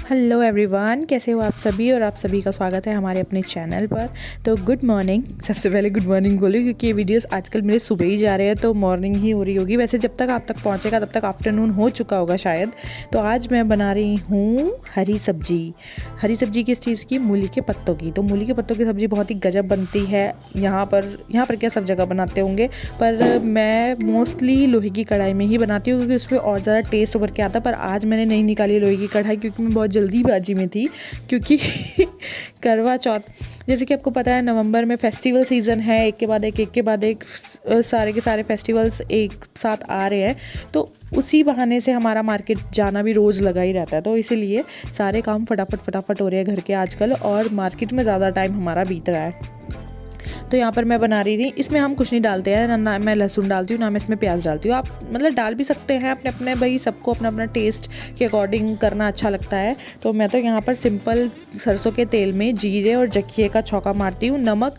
Hello everyone, कैसे हो आप सभी। और आप सभी का स्वागत है हमारे अपने चैनल पर। तो गुड मॉर्निंग। सबसे पहले गुड मॉर्निंग बोलूँ क्योंकि ये वीडियोस आजकल मेरे सुबह ही जा रहे हैं, तो मॉर्निंग ही हो रही होगी। वैसे जब तक आप तक पहुंचेगा तब तक आफ्टरनून हो चुका होगा शायद। तो आज मैं बना रही हूँ हरी सब्जी। हरी सब्जी किस चीज़ की? मूली के पत्तों की। तो मूली के पत्तों की सब्ज़ी बहुत ही गजब बनती है। यहाँ पर क्या सब जगह बनाते होंगे, पर मैं मोस्टली लोहे की कढ़ाई में ही बनाती हूँ क्योंकि उसमें और ज़्यादा टेस्ट उभर के आता है। पर आज मैंने नहीं निकाली लोहे की कढ़ाई क्योंकि मैं बहुत जल्दीबाजी में थी, क्योंकि करवा चौथ, जैसे कि आपको पता है, नवंबर में फेस्टिवल सीज़न है। एक के बाद एक सारे के सारे फेस्टिवल्स एक साथ आ रहे हैं। तो उसी बहाने से हमारा मार्केट जाना भी रोज़ लगा ही रहता है। तो इसीलिए सारे काम फटाफट हो रहे हैं घर के आजकल, और मार्केट में ज़्यादा टाइम हमारा बीत रहा है। तो यहाँ पर मैं बना रही थी। इसमें हम कुछ नहीं डालते हैं, ना मैं लहसुन डालती हूँ, ना मैं इसमें प्याज डालती हूँ। आप मतलब डाल भी सकते हैं, अपने अपने भाई सबको अपना अपना टेस्ट के अकॉर्डिंग करना अच्छा लगता है। तो मैं तो यहाँ पर सिंपल सरसों के तेल में जीरे और जखिए का छौंका मारती हूँ। नमक,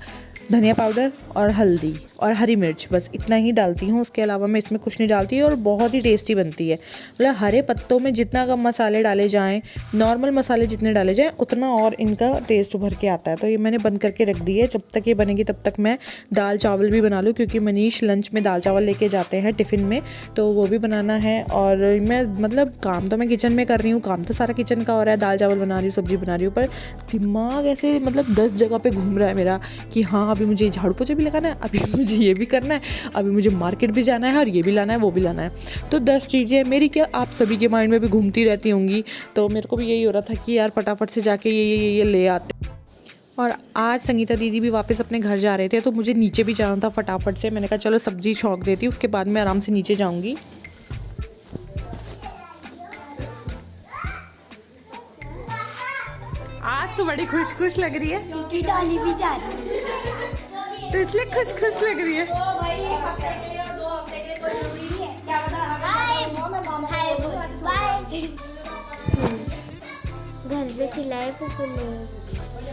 धनिया पाउडर और हल्दी और हरी मिर्च, बस इतना ही डालती हूँ। उसके अलावा मैं इसमें कुछ नहीं डालती, और बहुत ही टेस्टी बनती है। मतलब हरे पत्तों में जितना कम मसाले डाले जाएं, नॉर्मल मसाले जितने डाले जाएं, उतना और इनका टेस्ट उभर के आता है। तो ये मैंने बंद करके रख दी है। जब तक ये बनेगी तब तक मैं दाल चावल भी बना लूँ, क्योंकि मनीष लंच में दाल चावल लेके जाते हैं टिफ़िन में, तो वो भी बनाना है। और मैं मतलब काम तो मैं किचन में कर रही हूँ, काम तो सारा किचन का हो रहा है। दाल चावल बना रही हूँ, सब्ज़ी बना रही हूँ, पर दिमाग ऐसे मतलब 10 जगह पर घूम रहा है मेरा कि हाँ, अभी मुझे झाड़ू पोछा भी लगाना है, अभी मुझे ये भी करना है, अभी मुझे मार्केट भी जाना है, और ये भी लाना है, वो भी लाना है। तो 10 चीज़ें मेरी क्या आप सभी के माइंड में भी घूमती रहती होंगी। तो मेरे को भी यही हो रहा था कि यार फटाफट से जाके ये ले आते। और आज संगीता दीदी भी वापस अपने घर जा रहे थे, तो मुझे नीचे भी जाना था फटाफट से। मैंने कहा चलो सब्जी छौंक देती हूँ, उसके बाद मैं आराम से नीचे जाऊँगी। आज तो बड़ी खुश लग रही है क्योंकि डॉली भी जा रही है, तो इसलिए खुश लग रही है। घर पे सिलाई पुप्पू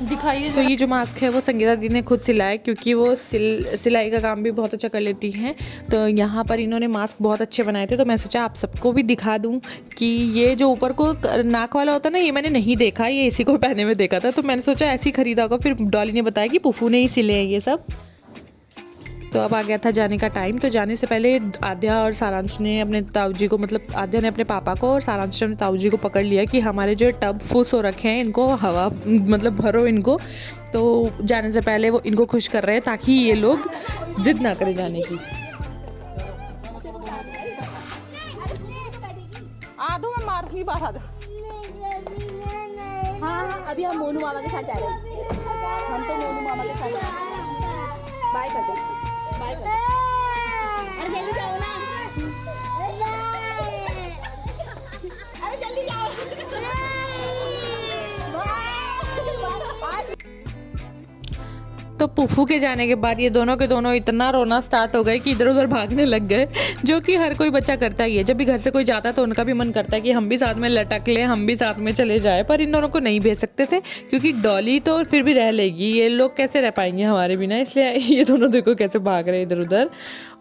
दिखाइए। तो ये जो मास्क है वो संगीता दी ने खुद सिलाया है, क्योंकि वो सिलाई का काम भी बहुत अच्छा कर लेती हैं। तो यहाँ पर इन्होंने मास्क बहुत अच्छे बनाए थे, तो मैं सोचा आप सबको भी दिखा दूँ कि ये जो ऊपर को नाक वाला होता है ना, ये मैंने नहीं देखा, ये इसी को पहने में देखा था। तो मैंने सोचा ऐसे ही खरीदा होगा। फिर डॉली ने बताया कि पुफू ने ही सिले हैं ये सब। तो अब आ गया था जाने का टाइम। तो जाने से पहले आद्या और सारांश ने अपने ताऊ जी को, मतलब आद्या ने अपने पापा को और सारांश ने अपने ताऊ जी को पकड़ लिया कि हमारे जो टब फुस हो रखे हैं, इनको हवा मतलब भरो इनको। तो जाने से पहले वो इनको खुश कर रहे हैं ताकि ये लोग जिद ना करें जाने की। आधो में मार नहीं पा। हाँ, अभी हम मोनू मामा के साथ जा रहे हैं। हम तो मोनू मामा के साथ जा रहे हैं। बाय कर दो, बाय कर दो। अरे जल्दी जाओ ना, अरे जल्दी जाओ। तो पुफू के जाने के बाद ये दोनों के दोनों इतना रोना स्टार्ट हो गए कि इधर उधर भागने लग गए, जो कि हर कोई बच्चा करता ही है। जब भी घर से कोई जाता है तो उनका भी मन करता है कि हम भी साथ में लटक लें, हम भी साथ में चले जाए। पर इन दोनों को नहीं भेज सकते थे, क्योंकि डॉली तो फिर भी रह लेगी, ये लोग कैसे रह पाएंगे हमारे बिना, इसलिए ये दोनों देखो कैसे भाग रहे इधर उधर।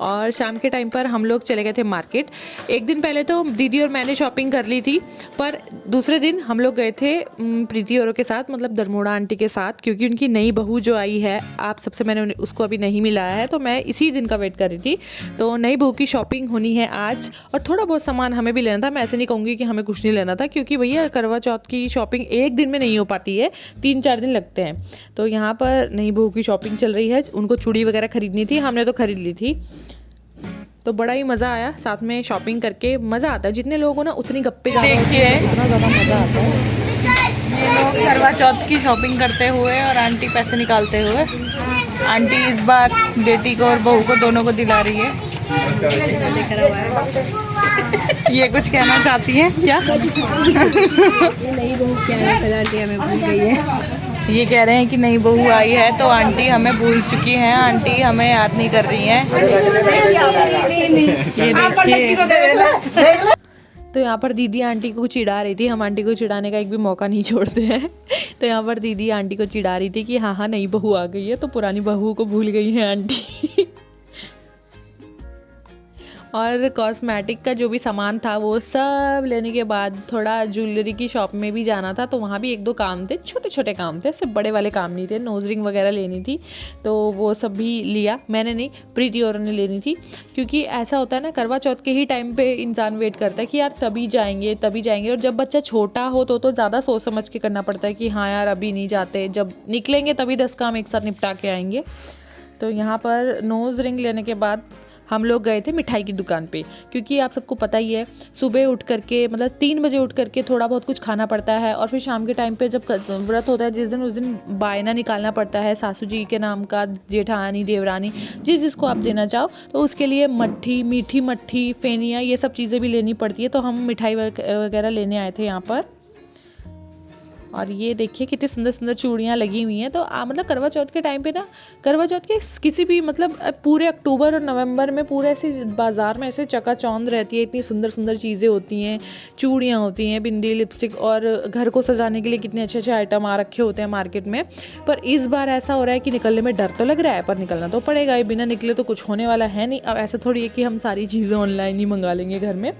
और शाम के टाइम पर हम लोग चले गए थे मार्केट। एक दिन पहले तो दीदी और मैंने शॉपिंग कर ली थी, पर दूसरे दिन हम लोग गए थे प्रीति औरों के साथ, मतलब दरमोड़ा आंटी के साथ, क्योंकि उनकी नई बहू जो आई है, आप सबसे मैंने उसको अभी नहीं मिलाया है, तो मैं इसी दिन का वेट कर रही थी। तो नई बहू की शॉपिंग होनी है आज, और थोड़ा बहुत सामान हमें भी लेना था। मैं ऐसे नहीं कहूँगी कि हमें कुछ नहीं लेना था, क्योंकि भैया करवा चौथ की शॉपिंग एक दिन में नहीं हो पाती है, 3-4 दिन लगते हैं। तो यहाँ पर नई बहू की शॉपिंग चल रही है, उनको चूड़ी वगैरह खरीदनी थी, हमने तो खरीद ली थी। तो बड़ा ही मज़ा आया साथ में शॉपिंग करके। मज़ा आता है, जितने लोग हो ना उतनी गप्पे देखिए, इतना ज़्यादा मज़ा आता है। ये लोग करवा चौथ की शॉपिंग करते हुए और आंटी पैसे निकालते हुए। आंटी इस बार बेटी को और बहू को दोनों को दिला रही है। ये कुछ कहना चाहती हैं क्या? नई बहू क्या है, फिर आंटी हमें भूल गई है। ये कह रहे हैं कि नई बहू आई है तो आंटी हमें भूल चुकी हैं, आंटी हमें याद नहीं कर रही हैं। ये देखिए। तो यहाँ पर दीदी आंटी को चिढ़ा रही थी। हम आंटी को चिढ़ाने का एक भी मौका नहीं छोड़ते हैं। तो यहाँ पर दीदी आंटी को चिढ़ा रही थी कि हाँ नई बहू आ गई है, तो पुरानी बहू को भूल गई है आंटी। और कॉस्मेटिक का जो भी सामान था वो सब लेने के बाद थोड़ा ज्वेलरी की शॉप में भी जाना था, तो वहाँ भी एक दो काम थे, छोटे छोटे काम थे, ऐसे बड़े वाले काम नहीं थे। नोज रिंग वगैरह लेनी थी तो वो सब भी लिया, मैंने नहीं प्रीति और ने लेनी थी, क्योंकि ऐसा होता है ना करवा चौथ के ही टाइम पे इंसान वेट करता है कि यार तभी जाएंगे तभी जाएंगे। और जब बच्चा छोटा हो तो ज़्यादा सोच समझ के करना पड़ता है कि हाँ यार अभी नहीं जाते, जब निकलेंगे तभी 10 काम एक साथ निपटा के आएंगे। तो यहाँ पर नोज़ रिंग लेने के बाद हम लोग गए थे मिठाई की दुकान पे, क्योंकि आप सबको पता ही है सुबह उठ करके मतलब 3 बजे उठ करके थोड़ा बहुत कुछ खाना पड़ता है, और फिर शाम के टाइम पे जब व्रत होता है जिस दिन उस दिन बायना निकालना पड़ता है सासू जी के नाम का, जेठानी देवरानी जिसको आप देना चाहो, तो उसके लिए मट्ठी, मीठी मट्ठी, फेनिया, ये सब चीज़ें भी लेनी पड़ती है। तो हम मिठाई वगैरह लेने आए थे यहाँ पर। और ये देखिए कितनी सुंदर सुंदर चूड़ियाँ लगी हुई हैं। तो मतलब करवा चौथ के टाइम पे ना, करवा चौथ के किसी भी मतलब पूरे अक्टूबर और नवंबर में पूरे ऐसे बाज़ार में ऐसे चकाचौंध रहती है, इतनी सुंदर सुंदर चीज़ें होती हैं, चूड़ियाँ होती हैं, बिंदी, लिपस्टिक, और घर को सजाने के लिए कितने अच्छे अच्छे आइटम आ रखे होते हैं मार्केट में। पर इस बार ऐसा हो रहा है कि निकलने में डर तो लग रहा है, पर निकलना तो पड़ेगा ही, बिना निकले तो कुछ होने वाला है नहीं। अब ऐसा थोड़ी है कि हम सारी चीज़ें ऑनलाइन ही मंगा लेंगे घर में।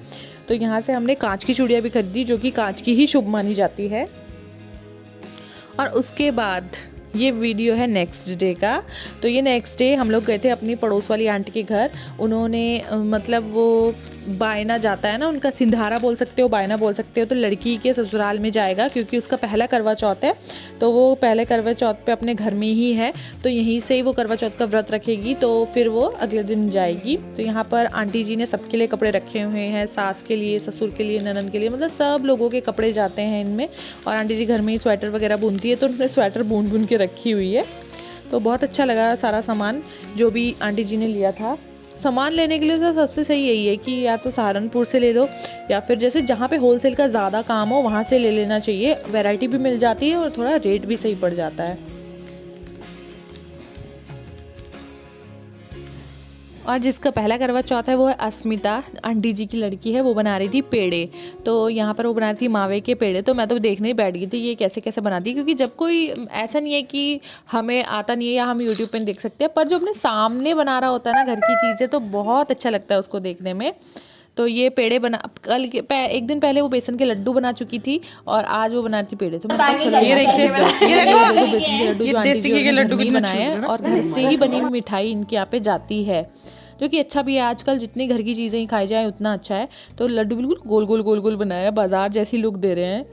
तो यहाँ से हमने कांच की चूड़ियाँ भी खरीदी, जो कि कांच की ही शुभ मानी जाती है। और उसके बाद ये वीडियो है नेक्स्ट डे का। तो ये नेक्स्ट डे हम लोग गए थे अपनी पड़ोस वाली आंटी के घर। उन्होंने मतलब वो बायना जाता है ना, उनका सिंधारा बोल सकते हो, बायना बोल सकते हो, तो लड़की के ससुराल में जाएगा, क्योंकि उसका पहला करवा चौथ है। तो वो पहले करवा चौथ पे अपने घर में ही है, तो यहीं से ही वो करवा चौथ का व्रत रखेगी, तो फिर वो अगले दिन जाएगी। तो यहाँ पर आंटी जी ने सबके लिए कपड़े रखे हुए हैं, सास के लिए, ससुर के लिए, ननद के लिए, मतलब सब लोगों के कपड़े जाते हैं इनमें। और आंटी जी घर में ही स्वेटर वगैरह बुनती है, तो उन्होंने स्वेटर बुन के रखी हुई है। तो बहुत अच्छा लगा सारा सामान जो भी आंटी जी ने लिया था। सामान लेने के लिए तो सबसे सही यही है कि या तो सहारनपुर से ले दो, या फिर जैसे जहाँ पे होलसेल का ज़्यादा काम हो वहाँ से ले लेना चाहिए। वैरायटी भी मिल जाती है और थोड़ा रेट भी सही पड़ जाता है। और जिसका पहला करवा चौथ है वो है अस्मिता, आंटी जी की लड़की है, वो बना रही थी पेड़े। तो यहाँ पर वो बना रही थी मावे के पेड़े। तो मैं तो देखने ही बैठ गई थी ये कैसे कैसे बनाती है, क्योंकि जब कोई ऐसा नहीं है कि हमें आता नहीं है या हम यूट्यूब पे देख सकते हैं, पर जो अपने सामने बना रहा होता है ना घर की चीज़ें, तो बहुत अच्छा लगता है उसको देखने में। तो ये पेड़े बना, कल के एक दिन पहले वो बेसन के लड्डू बना चुकी थी और आज वो बना रही थी पेड़े। तो मैं चलो ये देखिए बेसन के लड्डू जो आंटी जी ने बनाए हैं, और घर से ही बनी हुई मिठाई इनके यहाँ पे जाती है, जो कि अच्छा भी है। आजकल जितनी घर की चीज़ें खाई जाए उतना अच्छा है। तो लड्डू बिल्कुल गोल गोल गोल गोल बनाया, बाजार जैसी लुक दे रहे हैं।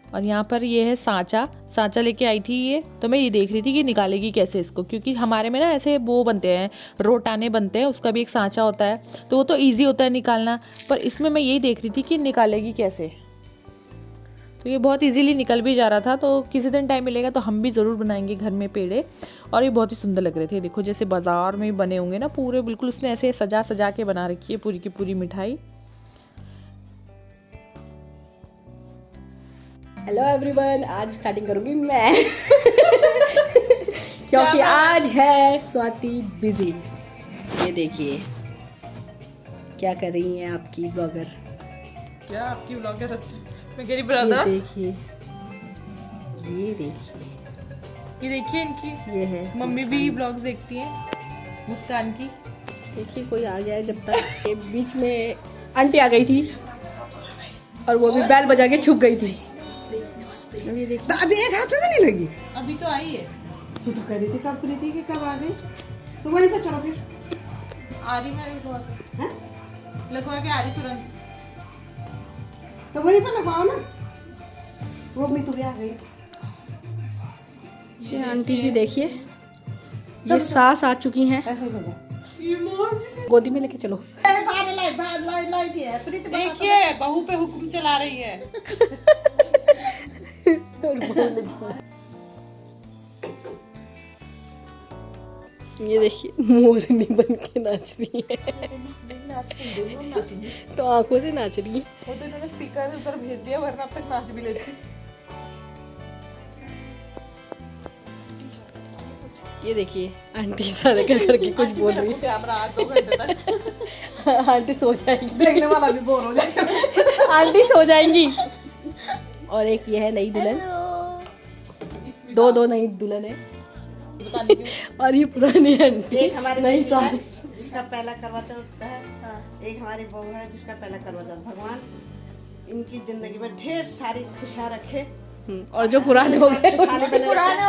और यहाँ पर ये है सांचा लेके आई थी ये। तो मैं ये देख रही थी कि निकालेगी कैसे इसको, क्योंकि हमारे में ना ऐसे वो बनते हैं, रोटाने बनते हैं, उसका भी एक सांचा होता है, तो वो तो ईजी होता है निकालना। पर इसमें मैं यही देख रही थी कि निकालेगी कैसे। तो ये बहुत इजीली निकल भी जा रहा था। तो किसी दिन टाइम मिलेगा तो हम भी ज़रूर बनाएंगे घर में पेड़े। और ये बहुत ही सुंदर लग रहे थे, देखो जैसे बाज़ार में बने होंगे ना पूरे, बिल्कुल उसने ऐसे सजा सजा के बना रखी है पूरी की पूरी मिठाई। हेलो एवरीवन, आज स्टार्टिंग करूंगी मैं क्योंकि आज है स्वाति बिजी। ये देखिए क्या कर रही हैं आपकी ब्लॉगर। क्या आपकी ब्लॉगर? अच्छा मैं कह रही ये ब्रदर, देखिए, ये देखिए इनकी, ये है मम्मी भी ब्लॉग्स देखती हैं मुस्कान की। देखिए कोई आ गया है। जब तक ये बीच में आंटी आ गई थी और वो भी बैल बजा के छुप गई थी। अभी देख, अभी एक हाथ में भी नहीं लगी। अभी तो आई है। तू तो कह रही थी कब करी थी कि कब आ गई। तो वहीं पे चलो फिर। आ रही मैं लगवा के आ रही तुरंत। तो वहीं पे लगवाओ ना, वो भी तुरी आ गई। ये आंटी जी देखिए, ये सास आ चुकी हैं, ऐसे हो जा। गोदी में लेके चलो। देखिए बहू पे हुक्म चला रही है। ये देखिए मोरनी बन के नाच रही है, तो आंखों से नाच रही है। वो तो इन्होंने स्पीकर उधर भेज दिया, वरना अब तक नाच भी लेती। ये देखिए आंटी सारे कर करके कुछ बोल रही है। कैमरा 2 घंटे तक आंटी सो जाएंगी, देखने वाला भी बोर हो जाएगा। आंटी सो जाएंगी। और एक ये है नई दुल्हन, दो नई दुल्हन है, और ये पुरानी आंटी नई सास। जिसका पहला करवा चौथ है, एक हमारी बहू है जिसका पहला करवा चौथ। भगवान इनकी जिंदगी में ढेर सारी खुशियाँ रखे और जो पुराने हो गए पुराने हो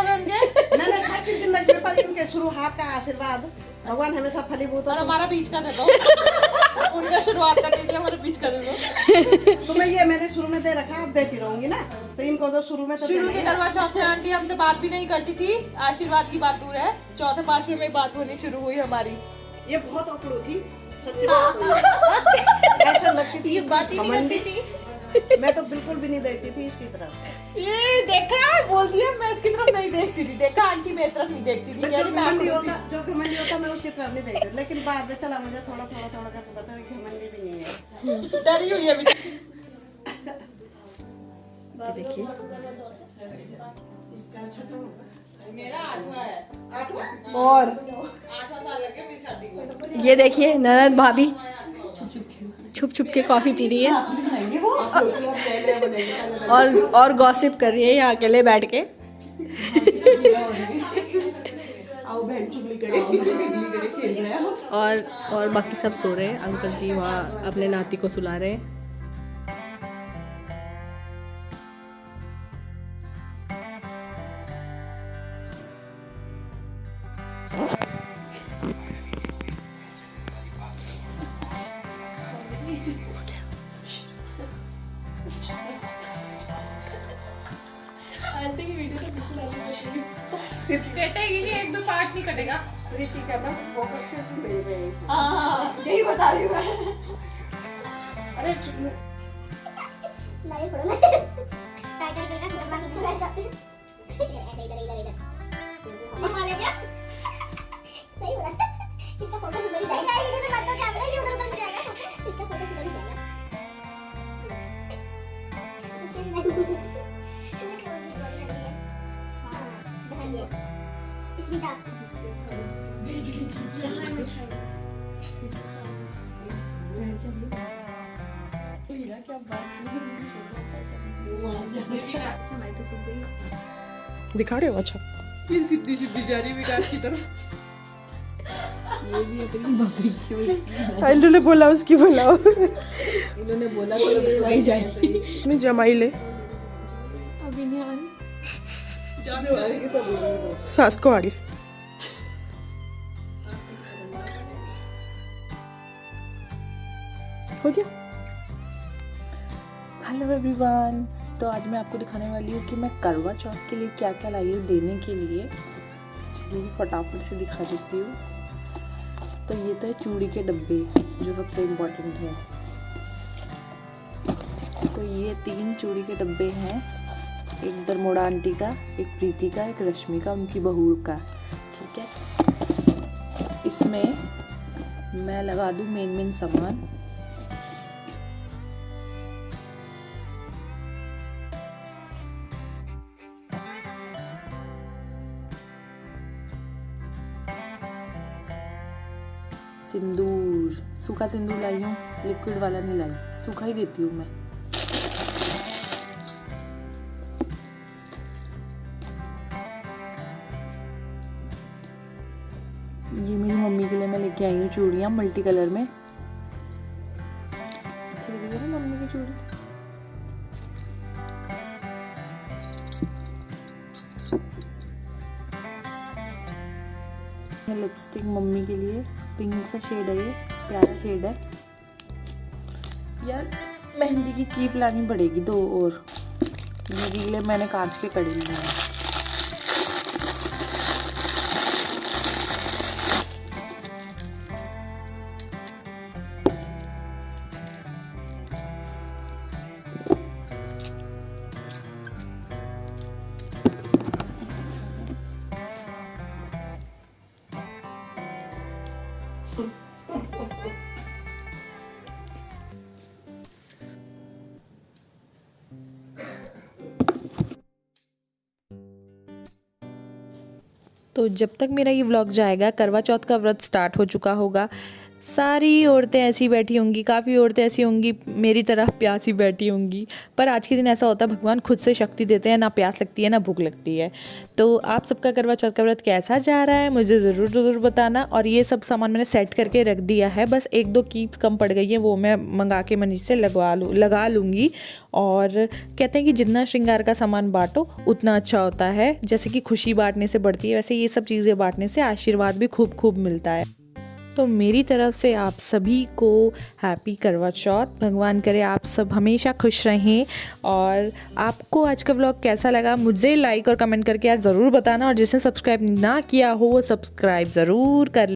गए उनके मैंने सबकी जिंदगी में पर इनके शुरुआत का आशीर्वाद भगवान हमेशा फलीभूत और हमारा बीच का दे दो उनका शुरुआत का दीजिए, हमारे बीच का दे दो। तुम्हें ये मैंने शुरू में दे रखा, अब देती रहूंगी ना, तो इनको तो शुरू में तो शुरू देना के ही है। करवा चौथ में आंटी हमसे बात भी नहीं करती थी, आशीर्वाद की बात दूर है, चौथे पांचवें में बात होनी शुरू हुई हमारी। ये बहुत अकड़ू थी, सच्ची बात हुई। ऐसा लगती थी बात ही नहीं करती थी। मैं तो बिल्कुल भी नहीं देखती थी इसकी तरफ। ये देखा, बोल दिया मैं इसकी तरफ नहीं देखती थी, देखा आंटी मेरी तरफ नहीं देखती थी, कह रही मैं घमंडी आपको होता, जो घमंडी होता मैं उसकी तरफ नहीं देखती, लेकिन बाद में चला मुझे थोड़ा थोड़ा थोड़ा करके पता है घमंडी भी नहीं है। डरी हुई है अभी। देखिए इसका छठा होगा। मेरा 8वां है, 8वां और 8वां साल करके मेरी शादी को। ये देखिए ननद भाभी छुप छुप के कॉफी पी रही है और गॉसिप कर रही है यहाँ अकेले बैठ के। और बाकी सब सो रहे हैं, अंकल जी वहाँ अपने नाती को सुला रहे हैं। कटेगी नहीं, एक दो पार्ट नहीं कटेगा। प्रीति का ना फोकस सिर्फ मेरे पे है इसे। हाँ यही बता रही हूँ मैं। अरे नहीं पढ़ो ना टाइटल करके खतरनाक नीचे बैठ जाते हैं इधर इधर इधर हम वाले क्या सही बोला इसका फोकस उधर ही जाएगा इधर से मत तो कैमरा ही उधर उधर जाएगा इसका फोकस उधर ही जाएगा स्मिता दिखा रहे हो? अच्छा सीधी सीधी जा रही विकास की तरफ। ये भी अपनी भाभी क्यों आइलू ने बोला उसकी बुलाओ। इन्होंने बोला तो ये वही जाएगी। नहीं जमाई ले अभी नहीं आ रही। सास को आ रही। हो गया। हेलो एवरीवन, तो आज मैं आपको दिखाने वाली हूँ कि मैं करवा चौथ के लिए क्या क्या लाई हूँ देने के लिए। चलिए फटाफट से दिखा देती हूँ। तो ये तो है चूड़ी के डब्बे जो सबसे इम्पोर्टेंट है। तो ये 3 चूड़ी के डब्बे हैं, एक दरमोड़ा आंटी का, एक प्रीति का, एक रश्मि का, उनकी बहू का। ठीक है, इसमें मैं लगा दूँ मेन सामान। सिंदूर, सूखा सिंदूर लाई हूँ, लिक्विड वाला नहीं लाई, सूखा ही देती हूँ मैं। ये मेरी मम्मी के लिए मैं लेके आई हूँ चूड़ियाँ मल्टी कलर में। अच्छी लगी ना मम्मी की चूड़ी? लिपस्टिक मम्मी के लिए, पिंक सा शेड है, ये प्यारा शेड है। यार मेहंदी की कीप लानी पड़ेगी 2 और। दीदी के लिए मैंने कांच के कड़े लिए हैं। तो जब तक मेरा ये व्लॉग जाएगा करवा चौथ का व्रत स्टार्ट हो चुका होगा। सारी औरतें ऐसी बैठी होंगी, काफ़ी औरतें ऐसी होंगी मेरी तरह प्यासी बैठी होंगी, पर आज के दिन ऐसा होता है भगवान खुद से शक्ति देते हैं, ना प्यास लगती है ना भूख लगती है। तो आप सबका करवा चौथ का व्रत कैसा जा रहा है मुझे ज़रूर बताना। और ये सब सामान मैंने सेट करके रख दिया है, बस 1-2 कीप कम पड़ गई है, वो मैं मंगा के मनीष से लगा लूँगी। और कहते हैं कि जितना श्रृंगार का सामान बांटो उतना अच्छा होता है, जैसे कि खुशी बांटने से बढ़ती है, वैसे ये सब चीज़ें बांटने से आशीर्वाद भी खूब मिलता है। तो मेरी तरफ से आप सभी को हैप्पी करवा चौथ। भगवान करे आप सब हमेशा खुश रहें। और आपको आज का व्लॉग कैसा लगा मुझे लाइक और कमेंट करके यार ज़रूर बताना। और जिसने सब्सक्राइब ना किया हो वो सब्सक्राइब ज़रूर कर